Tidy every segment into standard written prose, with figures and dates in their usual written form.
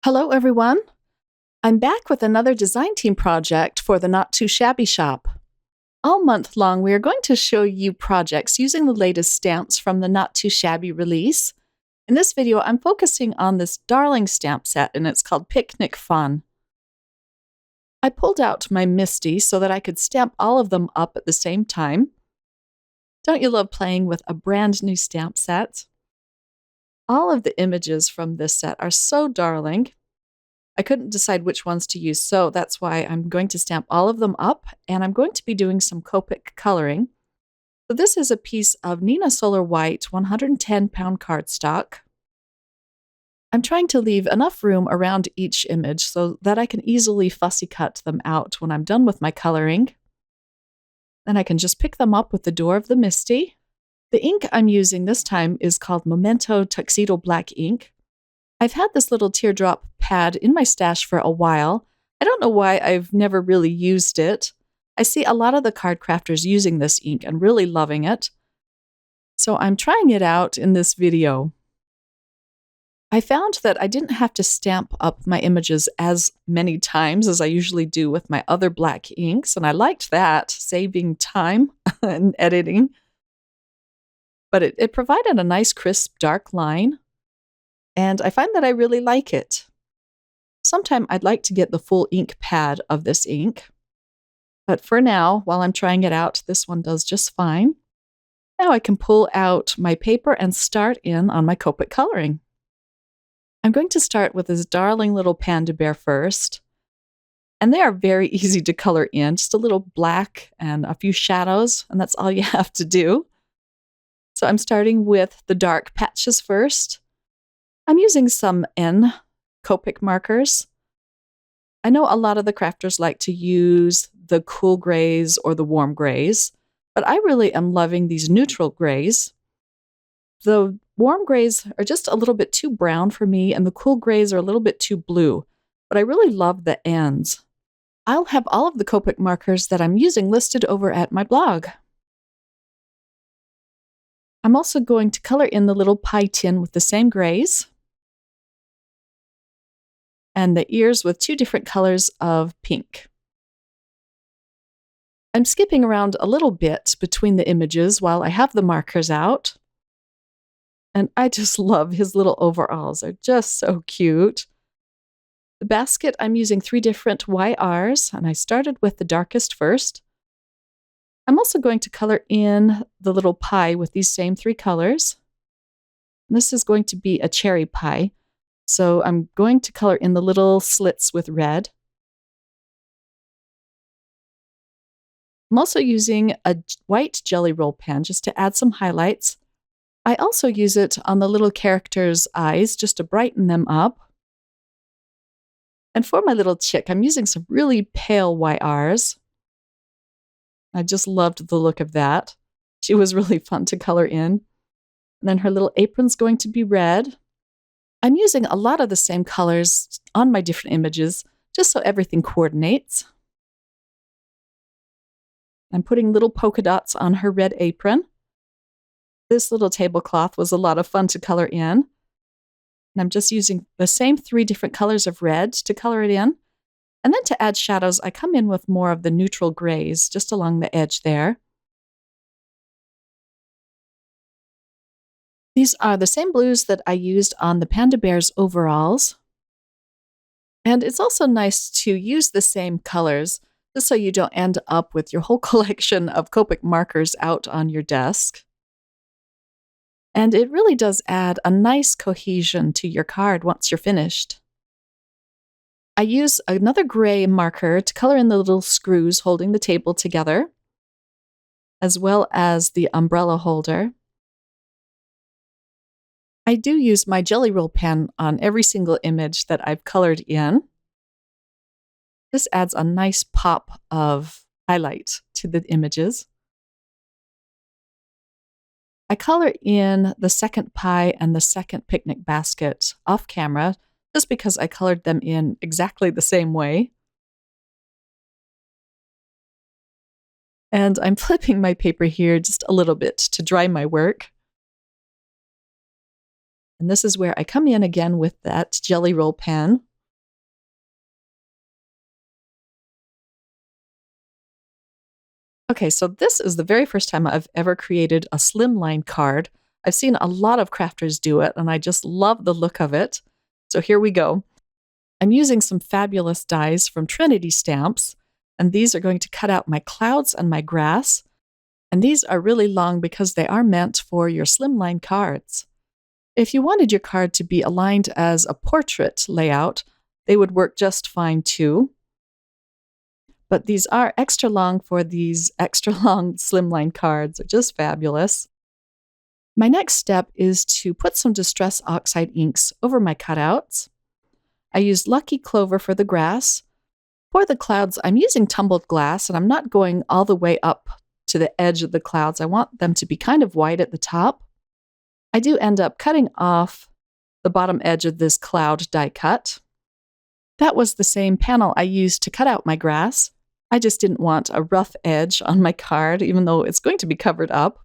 Hello, everyone. I'm back with another design team project for the Not Too Shabby shop. All month long, we are going to show you projects using the latest stamps from the Not Too Shabby release. In this video, I'm focusing on this darling stamp set, and it's called Picnic Fun. I pulled out my Misty so that I could stamp all of them up at the same time. Don't you love playing with a brand new stamp set? All of the images from this set are so darling. I couldn't decide which ones to use, so that's why I'm going to stamp all of them up, and I'm going to be doing some Copic coloring. So this is a piece of Nina Solar White 110-pound cardstock. I'm trying to leave enough room around each image so that I can easily fussy cut them out when I'm done with my coloring. Then I can just pick them up with the door of the Misty. The ink I'm using this time is called Memento Tuxedo Black ink. I've had this little teardrop pad in my stash for a while. I don't know why I've never really used it. I see a lot of the card crafters using this ink and really loving it. So I'm trying it out in this video. I found that I didn't have to stamp up my images as many times as I usually do with my other black inks, and I liked that, saving time and editing. But it provided a nice crisp dark line, and I find that I really like it. Sometime I'd like to get the full ink pad of this ink, but for now, while I'm trying it out, this one does just fine. Now I can pull out my paper and start in on my Copic coloring. I'm going to start with this darling little panda bear first, and they are very easy to color in, just a little black and a few shadows, and that's all you have to do. So I'm starting with the dark patches first. I'm using some N Copic markers. I know a lot of the crafters like to use the cool grays or the warm grays, but I really am loving these neutral grays. The warm grays are just a little bit too brown for me, and the cool grays are a little bit too blue, but I really love the Ns. I'll have all of the Copic markers that I'm using listed over at my blog. I'm also going to color in the little pie tin with the same grays, and the ears with two different colors of pink. I'm skipping around a little bit between the images while I have the markers out. And I just love his little overalls. They're just so cute. The basket, I'm using 3 different YRs, and I started with the darkest first. I'm also going to color in the little pie with these same 3 colors. This is going to be a cherry pie, so I'm going to color in the little slits with red. I'm also using a white jelly roll pen just to add some highlights. I also use it on the little characters' eyes just to brighten them up. And for my little chick, I'm using some really pale YRs. I just loved the look of that. She was really fun to color in. And then her little apron's going to be red. I'm using a lot of the same colors on my different images, just so everything coordinates. I'm putting little polka dots on her red apron. This little tablecloth was a lot of fun to color in. And I'm just using the same 3 different colors of red to color it in. And then to add shadows, I come in with more of the neutral grays just along the edge there. These are the same blues that I used on the panda bear's overalls. And it's also nice to use the same colors just so you don't end up with your whole collection of Copic markers out on your desk. And it really does add a nice cohesion to your card once you're finished. I use another gray marker to color in the little screws holding the table together, as well as the umbrella holder. I do use my jelly roll pen on every single image that I've colored in. This adds a nice pop of highlight to the images. I color in the second pie and the second picnic basket off camera just because I colored them in exactly the same way. And I'm flipping my paper here just a little bit to dry my work. And this is where I come in again with that jelly roll pen. Okay, so this is the very first time I've ever created a Slimline card. I've seen a lot of crafters do it, and I just love the look of it. So here we go. I'm using some fabulous dies from Trinity Stamps, and these are going to cut out my clouds and my grass. And these are really long because they are meant for your Slimline cards. If you wanted your card to be aligned as a portrait layout, they would work just fine too. But these are extra long for these extra long Slimline cards. They're just fabulous. My next step is to put some Distress Oxide inks over my cutouts. I used Lucky Clover for the grass. For the clouds, I'm using tumbled glass, and I'm not going all the way up to the edge of the clouds. I want them to be kind of wide at the top. I do end up cutting off the bottom edge of this cloud die cut. That was the same panel I used to cut out my grass. I just didn't want a rough edge on my card, even though it's going to be covered up.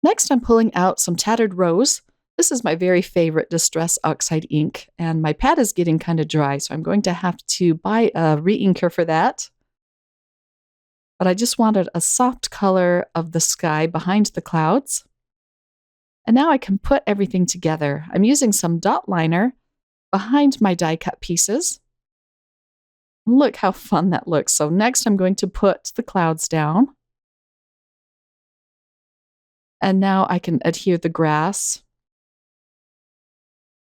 Next, I'm pulling out some Tattered Rose. This is my very favorite Distress Oxide ink, and my pad is getting kind of dry, so I'm going to have to buy a re-inker for that. But I just wanted a soft color of the sky behind the clouds. And now I can put everything together. I'm using some dot liner behind my die cut pieces. Look how fun that looks. So next I'm going to put the clouds down. And now I can adhere the grass.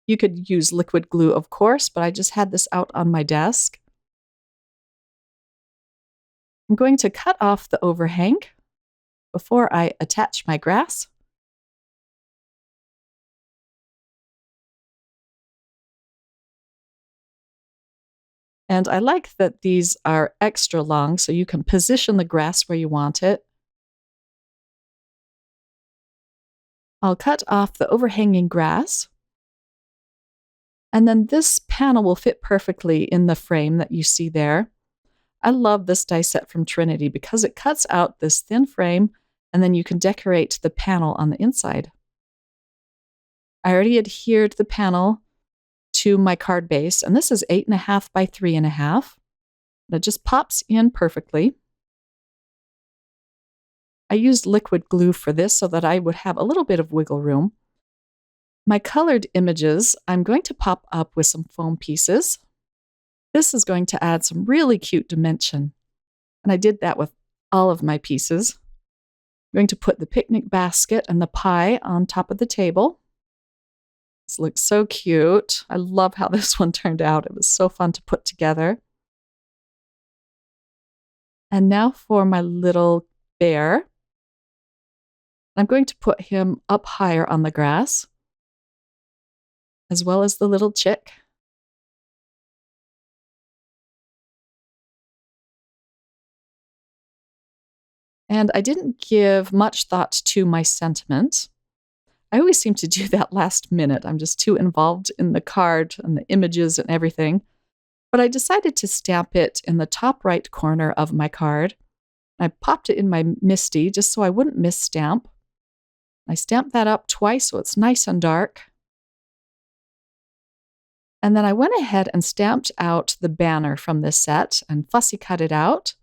You could use liquid glue, of course, but I just had this out on my desk. I'm going to cut off the overhang before I attach my grass. And I like that these are extra long, so you can position the grass where you want it. I'll cut off the overhanging grass. And then this panel will fit perfectly in the frame that you see there. I love this die set from Trinity because it cuts out this thin frame, and then you can decorate the panel on the inside. I already adhered the panel to my card base, and this is 8.5 by 3.5. It just pops in perfectly. I used liquid glue for this so that I would have a little bit of wiggle room. My colored images, I'm going to pop up with some foam pieces. This is going to add some really cute dimension. And I did that with all of my pieces. I'm going to put the picnic basket and the pie on top of the table. This looks so cute. I love how this one turned out. It was so fun to put together. And now for my little bear. I'm going to put him up higher on the grass, as well as the little chick. And I didn't give much thought to my sentiment. I always seem to do that last minute. I'm just too involved in the card and the images and everything. But I decided to stamp it in the top right corner of my card. I popped it in my MISTI just so I wouldn't miss stamp. I stamped that up twice so it's nice and dark. And then I went ahead and stamped out the banner from this set and fussy cut it out.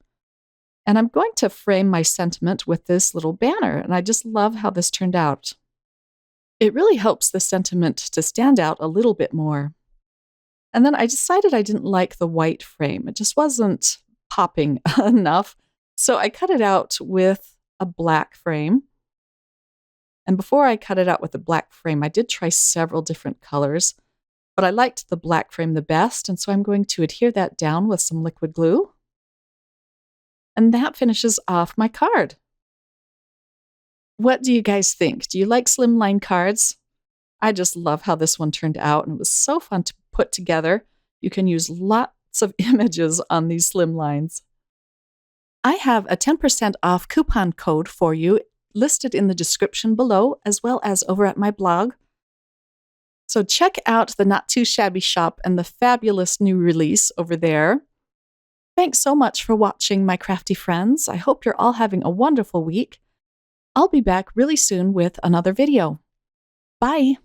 And I'm going to frame my sentiment with this little banner, and I just love how this turned out. It really helps the sentiment to stand out a little bit more. And then I decided I didn't like the white frame. It just wasn't popping enough. So I cut it out with a black frame. And before I cut it out with the black frame, I did try several different colors, but I liked the black frame the best, and so I'm going to adhere that down with some liquid glue. And that finishes off my card. What do you guys think? Do you like Slimline cards? I just love how this one turned out, and it was so fun to put together. You can use lots of images on these Slimlines. I have a 10% off coupon code for you listed in the description below, as well as over at my blog. So check out the Not Too Shabby shop and the fabulous new release over there. Thanks so much for watching, my crafty friends. I hope you're all having a wonderful week. I'll be back really soon with another video. Bye!